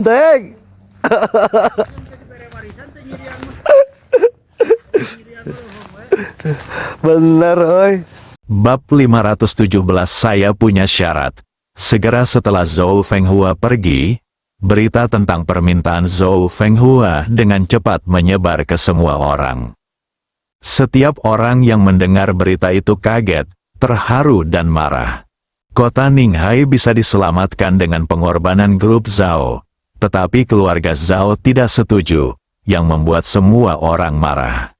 Deng. Bener, oi. Bab 517 Saya punya syarat. Segera setelah Zhou Fenghua pergi, berita tentang permintaan Zhou Fenghua dengan cepat menyebar ke semua orang. Setiap orang yang mendengar berita itu kaget, terharu dan marah. Kota Ninghai bisa diselamatkan dengan pengorbanan grup Zhao, tetapi keluarga Zhao tidak setuju, yang membuat semua orang marah.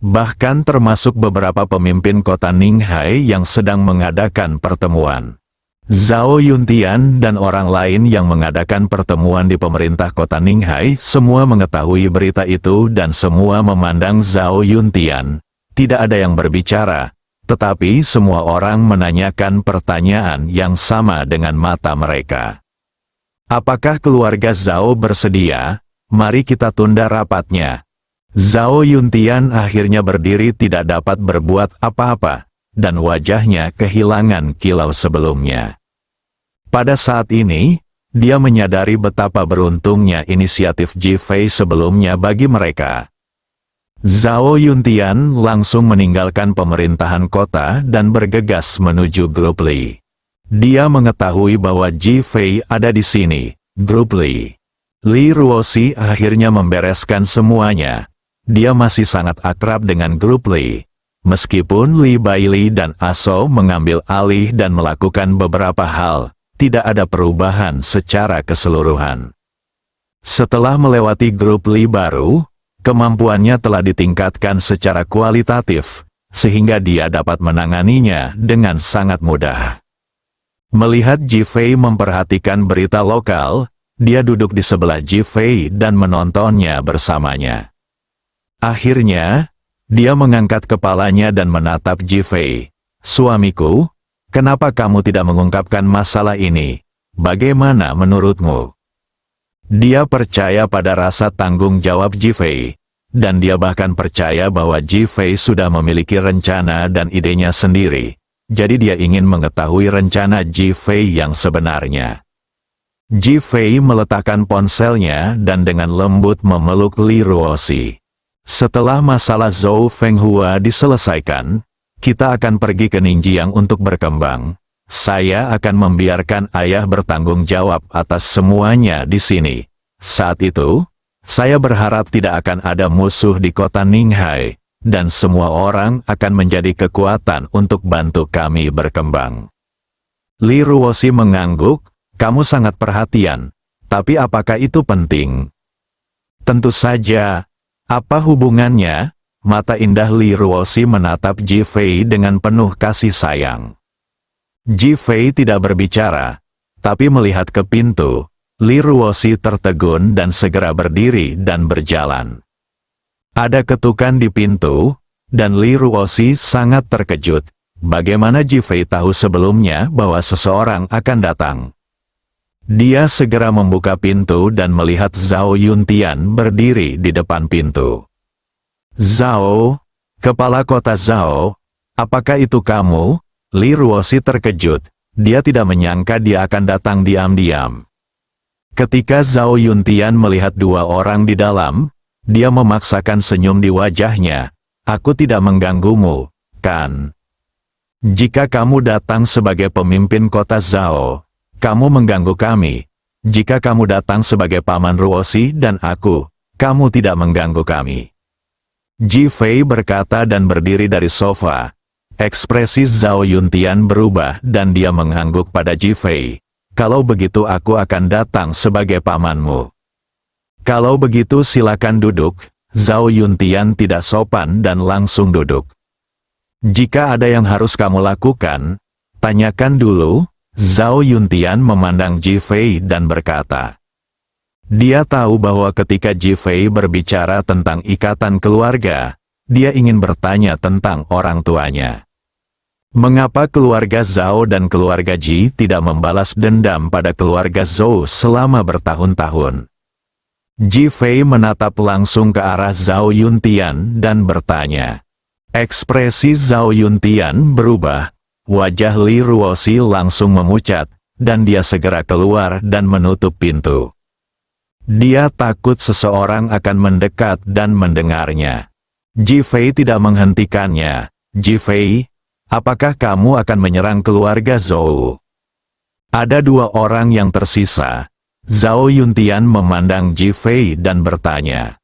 Bahkan termasuk beberapa pemimpin kota Ninghai yang sedang mengadakan pertemuan. Zhao Yuntian dan orang lain yang mengadakan pertemuan di pemerintah kota Ninghai semua mengetahui berita itu dan semua memandang Zhao Yuntian. Tidak ada yang berbicara, tetapi semua orang menanyakan pertanyaan yang sama dengan mata mereka. Apakah keluarga Zhao bersedia? Mari kita tunda rapatnya. Zhao Yuntian akhirnya berdiri tidak dapat berbuat apa-apa, dan wajahnya kehilangan kilau sebelumnya. Pada saat ini, dia menyadari betapa beruntungnya inisiatif Ji Fei sebelumnya bagi mereka. Zhao Yuntian langsung meninggalkan pemerintahan kota dan bergegas menuju grup Li. Dia mengetahui bahwa Ji Fei ada di sini, grup Li. Li Ruoxi akhirnya membereskan semuanya. Dia masih sangat akrab dengan grup Li. Meskipun Li Baili dan Aso mengambil alih dan melakukan beberapa hal, tidak ada perubahan secara keseluruhan. Setelah melewati grup Li baru, kemampuannya telah ditingkatkan secara kualitatif, sehingga dia dapat menanganinya dengan sangat mudah. Melihat Ji Fei memperhatikan berita lokal, dia duduk di sebelah Ji Fei dan menontonnya bersamanya. Akhirnya, dia mengangkat kepalanya dan menatap Ji Fei. Suamiku, kenapa kamu tidak mengungkapkan masalah ini? Bagaimana menurutmu? Dia percaya pada rasa tanggung jawab Ji Fei, dan dia bahkan percaya bahwa Ji Fei sudah memiliki rencana dan idenya sendiri. Jadi dia ingin mengetahui rencana Ji Fei yang sebenarnya. Ji Fei meletakkan ponselnya dan dengan lembut memeluk Li Ruoxi. Setelah masalah Zhou Fenghua diselesaikan, kita akan pergi ke Ninjiang untuk berkembang. Saya akan membiarkan ayah bertanggung jawab atas semuanya di sini. Saat itu, saya berharap tidak akan ada musuh di kota Ninghai, dan semua orang akan menjadi kekuatan untuk bantu kami berkembang. Li Ruoxi mengangguk, kamu sangat perhatian, tapi apakah itu penting? Tentu saja. Apa hubungannya? Mata indah Li Ruoxi menatap Ji Fei dengan penuh kasih sayang. Ji Fei tidak berbicara, tapi melihat ke pintu, Li Ruoxi tertegun dan segera berdiri dan berjalan. Ada ketukan di pintu, dan Li Ruoxi sangat terkejut. Bagaimana Ji Fei tahu sebelumnya bahwa seseorang akan datang? Dia segera membuka pintu dan melihat Zhao Yuntian berdiri di depan pintu. Zhao, kepala kota Zhao, apakah itu kamu? Li Ruoxi terkejut, dia tidak menyangka dia akan datang diam-diam. Ketika Zhao Yuntian melihat dua orang di dalam, dia memaksakan senyum di wajahnya. Aku tidak mengganggumu, kan? Jika kamu datang sebagai pemimpin kota Zhao, kamu mengganggu kami. Jika kamu datang sebagai paman Ruoxi dan aku, kamu tidak mengganggu kami. Ji Fei berkata dan berdiri dari sofa. Ekspresi Zhao Yuntian berubah dan dia mengangguk pada Ji Fei. Kalau begitu aku akan datang sebagai pamanmu. Kalau begitu silakan duduk. Zhao Yuntian tidak sopan dan langsung duduk. Jika ada yang harus kamu lakukan, tanyakan dulu. Zhao Yuntian memandang Ji Fei dan berkata. Dia tahu bahwa ketika Ji Fei berbicara tentang ikatan keluarga, dia ingin bertanya tentang orang tuanya. Mengapa keluarga Zhao dan keluarga Ji tidak membalas dendam pada keluarga Zhou selama bertahun-tahun? Ji Fei menatap langsung ke arah Zhao Yuntian dan bertanya. Ekspresi Zhao Yuntian berubah. Wajah Li Ruoxi langsung memucat, dan dia segera keluar dan menutup pintu. Dia takut seseorang akan mendekat dan mendengarnya. Ji Fei tidak menghentikannya. Ji Fei, apakah kamu akan menyerang keluarga Zhou? Ada dua orang yang tersisa. Zhao Yuntian memandang Ji Fei dan bertanya.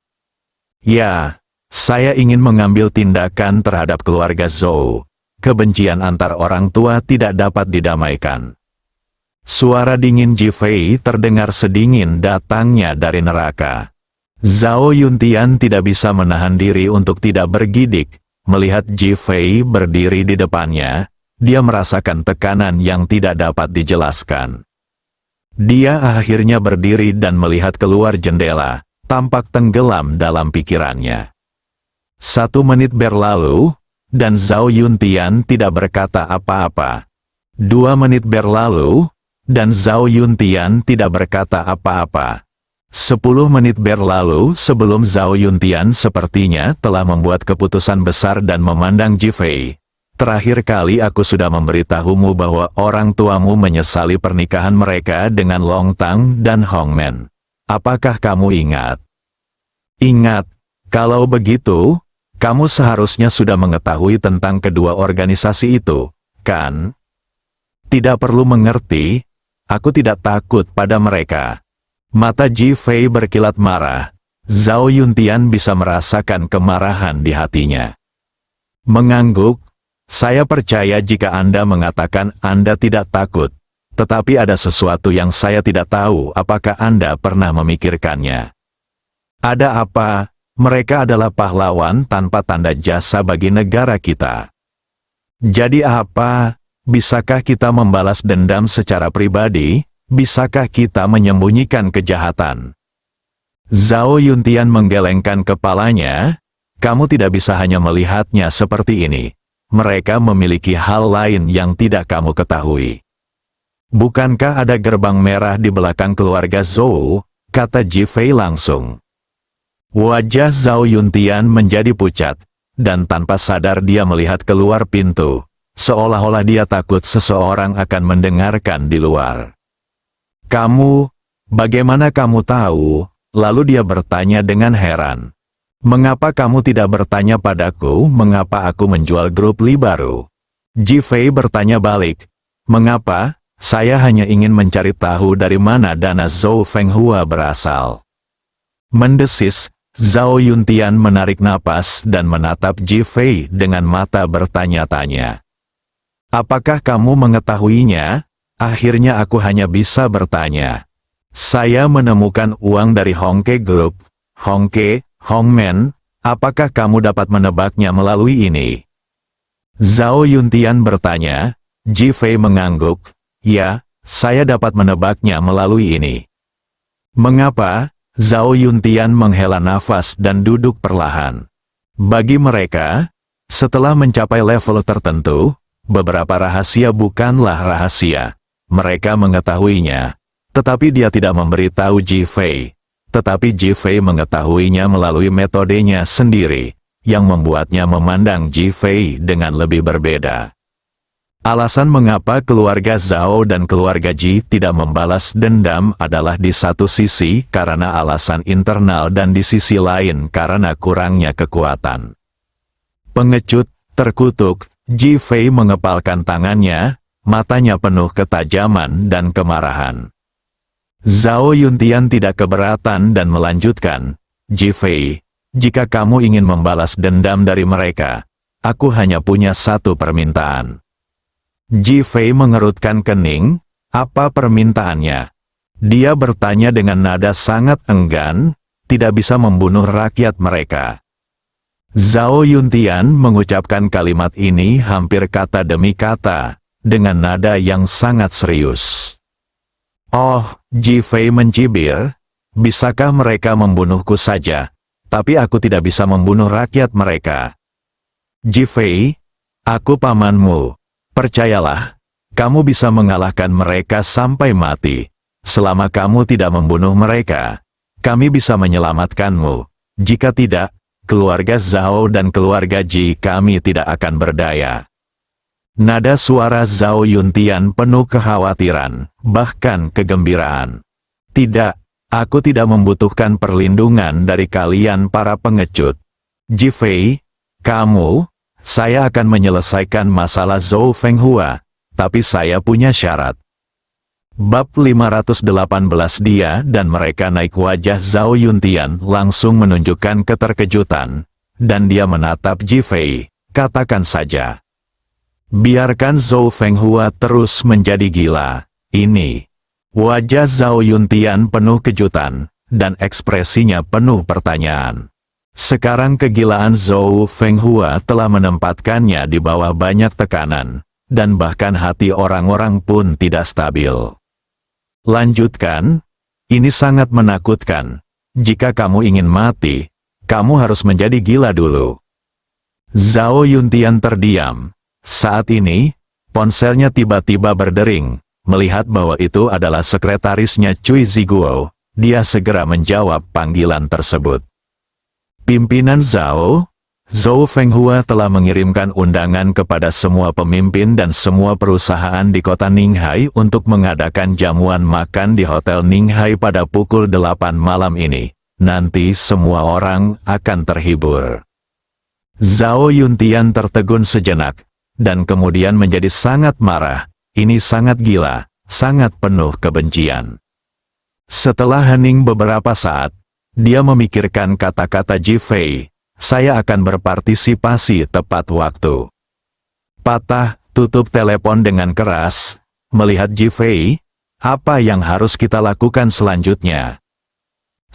Ya, saya ingin mengambil tindakan terhadap keluarga Zhou. Kebencian antar orang tua tidak dapat didamaikan. Suara dingin Ji Fei terdengar sedingin datangnya dari neraka. Zhao Yuntian tidak bisa menahan diri untuk tidak bergidik. Melihat Ji Fei berdiri di depannya, dia merasakan tekanan yang tidak dapat dijelaskan. Dia akhirnya berdiri dan melihat keluar jendela, tampak tenggelam dalam pikirannya. 1 menit berlalu, dan Zhao Yuntian tidak berkata apa-apa. 2 menit berlalu, dan Zhao Yuntian tidak berkata apa-apa. 10 menit berlalu sebelum Zhao Yuntian sepertinya telah membuat keputusan besar dan memandang Ji Fei. Terakhir kali aku sudah memberitahumu bahwa orang tuamu menyesali pernikahan mereka dengan Long Tang dan Hong Men. Apakah kamu ingat? Ingat, kalau begitu, kamu seharusnya sudah mengetahui tentang kedua organisasi itu, kan? Tidak perlu mengerti, aku tidak takut pada mereka. Mata Ji Fei berkilat marah. Zhao Yuntian bisa merasakan kemarahan di hatinya. Mengangguk, saya percaya jika Anda mengatakan Anda tidak takut, tetapi ada sesuatu yang saya tidak tahu apakah Anda pernah memikirkannya. Ada apa? Mereka adalah pahlawan tanpa tanda jasa bagi negara kita. Jadi apa? Bisakah kita membalas dendam secara pribadi? Bisakah kita menyembunyikan kejahatan? Zhao Yuntian menggelengkan kepalanya. Kamu tidak bisa hanya melihatnya seperti ini. Mereka memiliki hal lain yang tidak kamu ketahui. Bukankah ada gerbang merah di belakang keluarga Zhou? Kata Ji Fei langsung. Wajah Zhao Yuntian menjadi pucat, dan tanpa sadar dia melihat keluar pintu, seolah-olah dia takut seseorang akan mendengarkan di luar. Kamu, bagaimana kamu tahu? Lalu dia bertanya dengan heran. Mengapa kamu tidak bertanya padaku mengapa aku menjual grup Li baru? Ji Fei bertanya balik. Mengapa? Saya hanya ingin mencari tahu dari mana dana Zhou Fenghua berasal. Mendesis, Zhao Yuntian menarik napas dan menatap Ji Fei dengan mata bertanya-tanya. Apakah kamu mengetahuinya? Akhirnya aku hanya bisa bertanya. Saya menemukan uang dari Hongke Group. Hongke, Hongmen, apakah kamu dapat menebaknya melalui ini? Zhao Yuntian bertanya. Ji Fei mengangguk. Ya, saya dapat menebaknya melalui ini. Mengapa? Zhao Yuntian menghela nafas dan duduk perlahan. Bagi mereka, setelah mencapai level tertentu, beberapa rahasia bukanlah rahasia. Mereka mengetahuinya, tetapi dia tidak memberitahu Ji Fei. Tetapi Ji Fei mengetahuinya melalui metodenya sendiri, yang membuatnya memandang Ji Fei dengan lebih berbeda. Alasan mengapa keluarga Zhao dan keluarga Ji tidak membalas dendam adalah di satu sisi karena alasan internal dan di sisi lain karena kurangnya kekuatan. Pengecut, terkutuk, Ji Fei mengepalkan tangannya, matanya penuh ketajaman dan kemarahan. Zhao Yuntian tidak keberatan dan melanjutkan, Ji Fei, jika kamu ingin membalas dendam dari mereka, aku hanya punya satu permintaan. Ji Fei mengerutkan kening, apa permintaannya? Dia bertanya dengan nada sangat enggan, tidak bisa membunuh rakyat mereka. Zhao Yuntian mengucapkan kalimat ini hampir kata demi kata, dengan nada yang sangat serius. Oh, Ji Fei mencibir, bisakah mereka membunuhku saja, tapi aku tidak bisa membunuh rakyat mereka. Ji Fei, aku pamanmu, percayalah, kamu bisa mengalahkan mereka sampai mati. Selama kamu tidak membunuh mereka, kami bisa menyelamatkanmu. Jika tidak, keluarga Zhao dan keluarga Ji kami tidak akan berdaya. Nada suara Zhao Yuntian penuh kekhawatiran, bahkan kegembiraan. Tidak, Aku tidak membutuhkan perlindungan dari kalian para pengecut. Ji Fei, kamu, saya akan menyelesaikan masalah Zhou Fenghua, tapi saya punya syarat. Bab 518. Dia dan mereka naik. Wajah Zhao Yuntian langsung menunjukkan keterkejutan, dan dia menatap Ji Fei. Katakan saja. Biarkan Zhou Fenghua terus menjadi gila. Ini. Wajah Zhao Yuntian penuh kejutan, dan ekspresinya penuh pertanyaan. Sekarang kegilaan Zhou Fenghua telah menempatkannya di bawah banyak tekanan, dan bahkan hati orang-orang pun tidak stabil. Lanjutkan, ini sangat menakutkan. Jika kamu ingin mati, kamu harus menjadi gila dulu. Zhao Yuntian terdiam. Saat ini, ponselnya tiba-tiba berdering. Melihat bahwa itu adalah sekretarisnya Cui Ziguo, dia segera menjawab panggilan tersebut. Pimpinan Zhao Fenghua telah mengirimkan undangan kepada semua pemimpin dan semua perusahaan di kota Ninghai untuk mengadakan jamuan makan di Hotel Ninghai pada pukul 8 malam ini. Nanti semua orang akan terhibur. Zhao Yuntian tertegun sejenak, dan kemudian menjadi sangat marah. Ini sangat gila, sangat penuh kebencian. Setelah hening beberapa saat, dia memikirkan kata-kata Ji Fei. Saya akan berpartisipasi tepat waktu. Patah, tutup telepon dengan keras. Melihat Ji Fei, apa yang harus kita lakukan selanjutnya?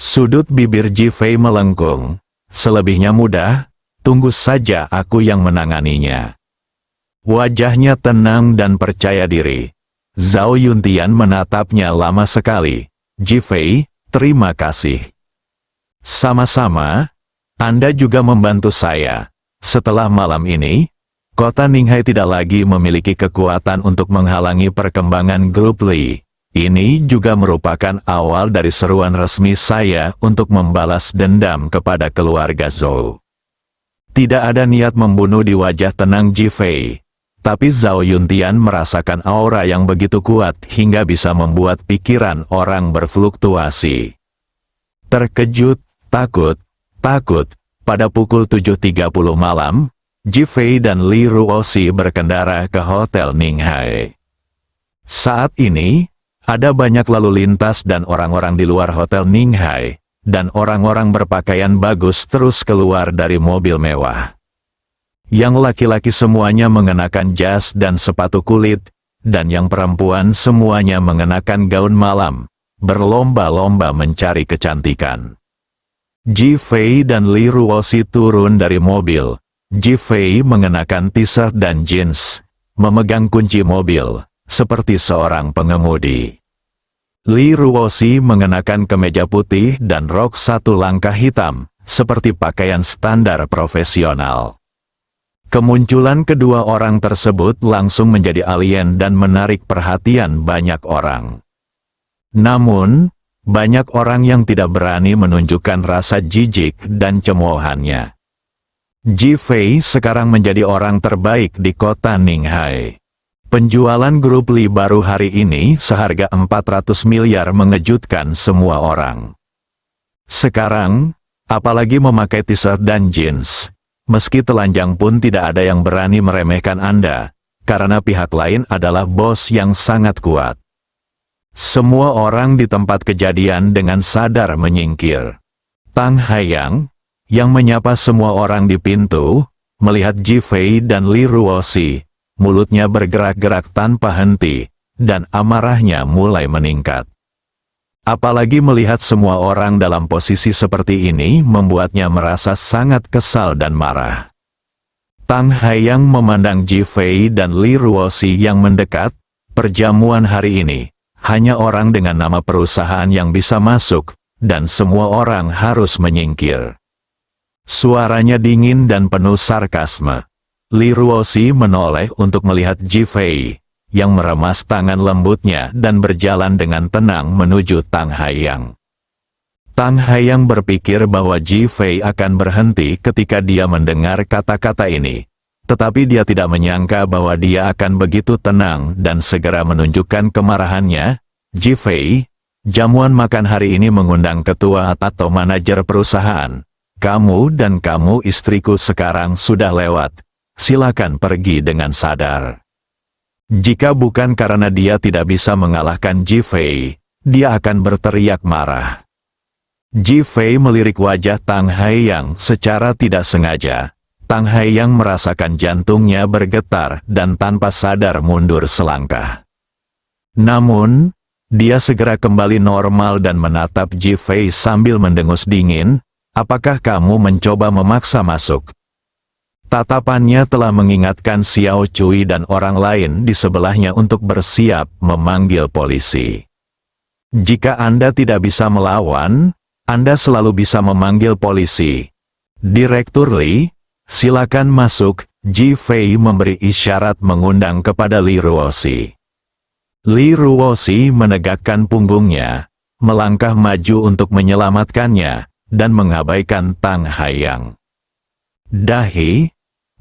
Sudut bibir Ji Fei melengkung. Selebihnya mudah, tunggu saja aku yang menanganinya. Wajahnya tenang dan percaya diri. Zhao Yuntian menatapnya lama sekali. Ji Fei, terima kasih. Sama-sama, Anda juga membantu saya. Setelah malam ini, kota Ninghai tidak lagi memiliki kekuatan untuk menghalangi perkembangan grup Li. Ini juga merupakan awal dari seruan resmi saya untuk membalas dendam kepada keluarga Zhou. Tidak ada niat membunuh di wajah tenang Ji Fei. Tapi Zhao Yuntian merasakan aura yang begitu kuat hingga bisa membuat pikiran orang berfluktuasi. Terkejut, takut. Pada pukul 7.30 malam, Ji Fei dan Li Ruoxi berkendara ke Hotel Ninghai. Saat ini, ada banyak lalu lintas dan orang-orang di luar Hotel Ninghai, dan orang-orang berpakaian bagus terus keluar dari mobil mewah. Yang laki-laki semuanya mengenakan jas dan sepatu kulit, dan yang perempuan semuanya mengenakan gaun malam, berlomba-lomba mencari kecantikan. Ji Fei dan Li Ruoxi turun dari mobil. Ji Fei mengenakan t-shirt dan jeans, memegang kunci mobil, seperti seorang pengemudi. Li Ruoxi mengenakan kemeja putih dan rok satu langkah hitam, seperti pakaian standar profesional. Kemunculan kedua orang tersebut langsung menjadi alien dan menarik perhatian banyak orang. Namun, banyak orang yang tidak berani menunjukkan rasa jijik dan cemoohannya. Ji Fei sekarang menjadi orang terbaik di kota Ninghai. Penjualan grup Li baru hari ini seharga 400 miliar mengejutkan semua orang. Sekarang, apalagi memakai t-shirt dan jeans. Meski telanjang pun tidak ada yang berani meremehkan Anda, karena pihak lain adalah bos yang sangat kuat. Semua orang di tempat kejadian dengan sadar menyingkir. Tang Haiyang, yang menyapa semua orang di pintu, melihat Ji Fei dan Li Ruoxi, mulutnya bergerak-gerak tanpa henti, dan amarahnya mulai meningkat. Apalagi melihat semua orang dalam posisi seperti ini membuatnya merasa sangat kesal dan marah. Tang Haiyang memandang Ji Fei dan Li Ruoxi yang mendekat. Perjamuan hari ini, hanya orang dengan nama perusahaan yang bisa masuk, dan semua orang harus menyingkir. Suaranya dingin dan penuh sarkasme. Li Ruoxi menoleh untuk melihat Ji Fei, yang meremas tangan lembutnya dan berjalan dengan tenang menuju Tang Haiyang. Tang Haiyang berpikir bahwa Ji Fei akan berhenti ketika dia mendengar kata-kata ini. Tetapi dia tidak menyangka bahwa dia akan begitu tenang dan segera menunjukkan kemarahannya. Ji Fei, Jamuan makan hari ini mengundang ketua atau manajer perusahaan. Kamu dan kamu istriku sekarang sudah lewat. Silakan pergi dengan sadar. Jika bukan karena dia tidak bisa mengalahkan Ji Fei, dia akan berteriak marah. Ji Fei melirik wajah Tang Haiyang secara tidak sengaja. Tang Haiyang merasakan jantungnya bergetar dan tanpa sadar mundur selangkah. Namun, dia segera kembali normal dan menatap Ji Fei sambil mendengus dingin. Apakah kamu mencoba memaksa masuk? Tatapannya telah mengingatkan Xiao Cui dan orang lain di sebelahnya untuk bersiap memanggil polisi. Jika Anda tidak bisa melawan, Anda selalu bisa memanggil polisi. Direktur Li, silakan masuk. Ji Fei memberi isyarat mengundang kepada Li Ruoxi. Li Ruoxi menegakkan punggungnya, melangkah maju untuk menyelamatkannya, dan mengabaikan Tang Haiyang. Dahi,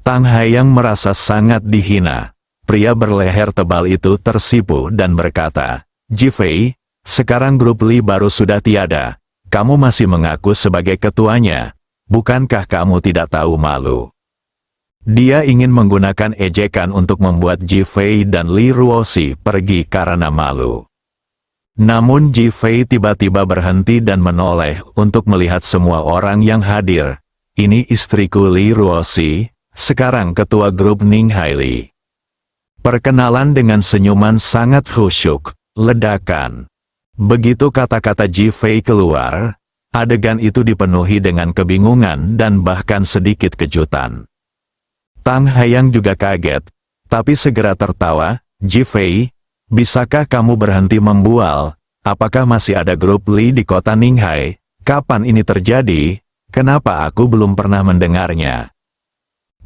Tang Haiyang merasa sangat dihina. Pria berleher tebal itu tersipu dan berkata, Ji Fei, sekarang grup Li baru sudah tiada. Kamu masih mengaku sebagai ketuanya. Bukankah kamu tidak tahu malu? Dia ingin menggunakan ejekan untuk membuat Ji Fei dan Li Ruoxi pergi karena malu. Namun Ji Fei tiba-tiba berhenti dan menoleh untuk melihat semua orang yang hadir. Ini istriku Li Ruoxi, sekarang ketua grup Ninghai Li. Perkenalan dengan senyuman sangat khusyuk, ledakan. Begitu kata-kata Ji Fei keluar, adegan itu dipenuhi dengan kebingungan dan bahkan sedikit kejutan. Tang Haiyang juga kaget, tapi segera tertawa. Ji Fei, bisakah kamu berhenti membual? Apakah masih ada grup Li di kota Ninghai? Kapan ini terjadi? Kenapa aku belum pernah mendengarnya?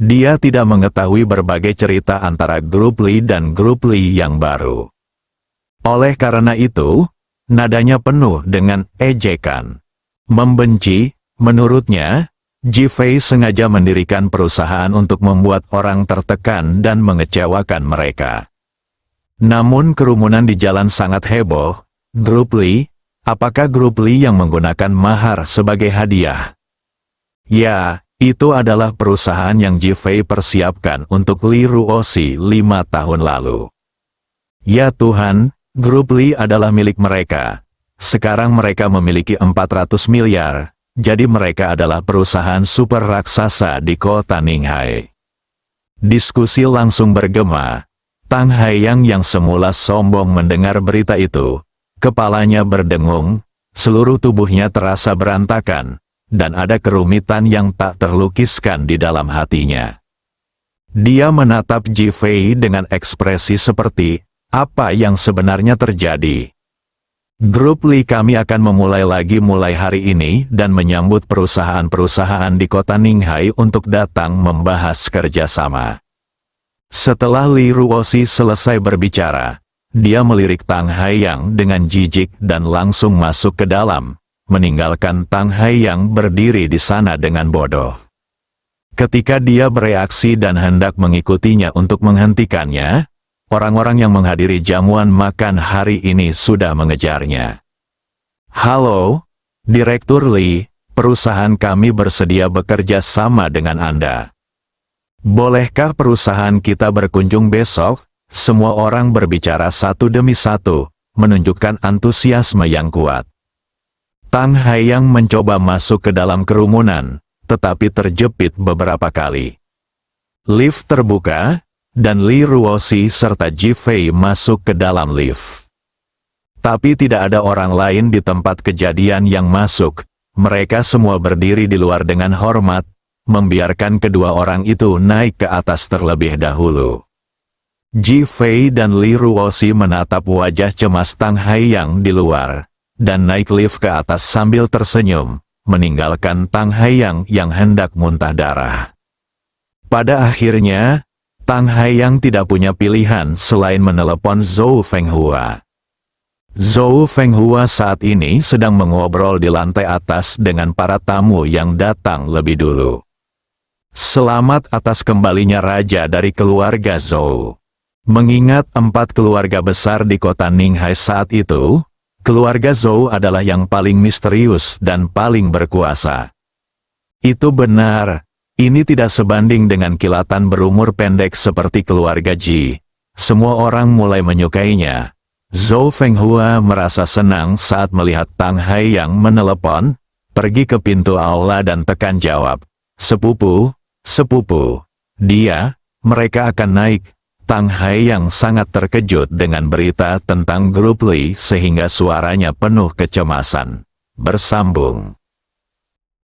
Dia tidak mengetahui berbagai cerita antara grup Li dan grup Li yang baru. Oleh karena itu, nadanya penuh dengan ejekan. Membenci, menurutnya, Ji Fei sengaja mendirikan perusahaan untuk membuat orang tertekan dan mengecewakan mereka. Namun kerumunan di jalan sangat heboh. Grup Li, apakah grup Li yang menggunakan mahar sebagai hadiah? Ya, itu adalah perusahaan yang Ji Fei persiapkan untuk Li Ruoxi 5 tahun lalu. Ya Tuhan, grup Li adalah milik mereka. Sekarang mereka memiliki 400 miliar. Jadi mereka adalah perusahaan super raksasa di kota Ninghai. Diskusi langsung bergema. Tang Haiyang yang semula sombong mendengar berita itu, kepalanya berdengung, seluruh tubuhnya terasa berantakan, dan ada kerumitan yang tak terlukiskan di dalam hatinya. Dia menatap Ji Fei dengan ekspresi seperti, apa yang sebenarnya terjadi? Grup Li kami akan memulai lagi mulai hari ini dan menyambut perusahaan-perusahaan di kota Ninghai untuk datang membahas kerjasama. Setelah Li Ruoxi selesai berbicara, dia melirik Tang Haiyang dengan jijik dan langsung masuk ke dalam, meninggalkan Tang Haiyang berdiri di sana dengan bodoh. Ketika dia bereaksi dan hendak mengikutinya untuk menghentikannya, orang-orang yang menghadiri jamuan makan hari ini sudah mengejarnya. Halo, Direktur Li, perusahaan kami bersedia bekerja sama dengan Anda. Bolehkah perusahaan kita berkunjung besok? Semua orang berbicara satu demi satu, menunjukkan antusiasme yang kuat. Tang Haiyang mencoba masuk ke dalam kerumunan, tetapi terjepit beberapa kali. Lift terbuka, dan Li Ruoxi serta Ji Fei masuk ke dalam lift. Tapi tidak ada orang lain di tempat kejadian yang masuk. Mereka semua berdiri di luar dengan hormat, membiarkan kedua orang itu naik ke atas terlebih dahulu. Ji Fei dan Li Ruoxi menatap wajah cemas Tang Haiyang di luar, dan naik lift ke atas sambil tersenyum, meninggalkan Tang Haiyang yang hendak muntah darah. Pada akhirnya, Tang Haiyang tidak punya pilihan selain menelepon Zhou Fenghua. Zhou Fenghua saat ini sedang mengobrol di lantai atas dengan para tamu yang datang lebih dulu. Selamat atas kembalinya raja dari keluarga Zhou. Mengingat 4 keluarga besar di kota Ninghai saat itu, Keluarga Zhou adalah yang paling misterius dan paling berkuasa. Itu benar. Ini tidak sebanding dengan kilatan berumur pendek seperti keluarga Ji. Semua orang mulai menyukainya. Zhou Fenghua merasa senang saat melihat Tang Hai yang menelepon, pergi ke pintu aula dan tekan jawab. Sepupu, sepupu. Mereka akan naik. Tang Hai yang sangat terkejut dengan berita tentang grup Li sehingga suaranya penuh kecemasan. Bersambung.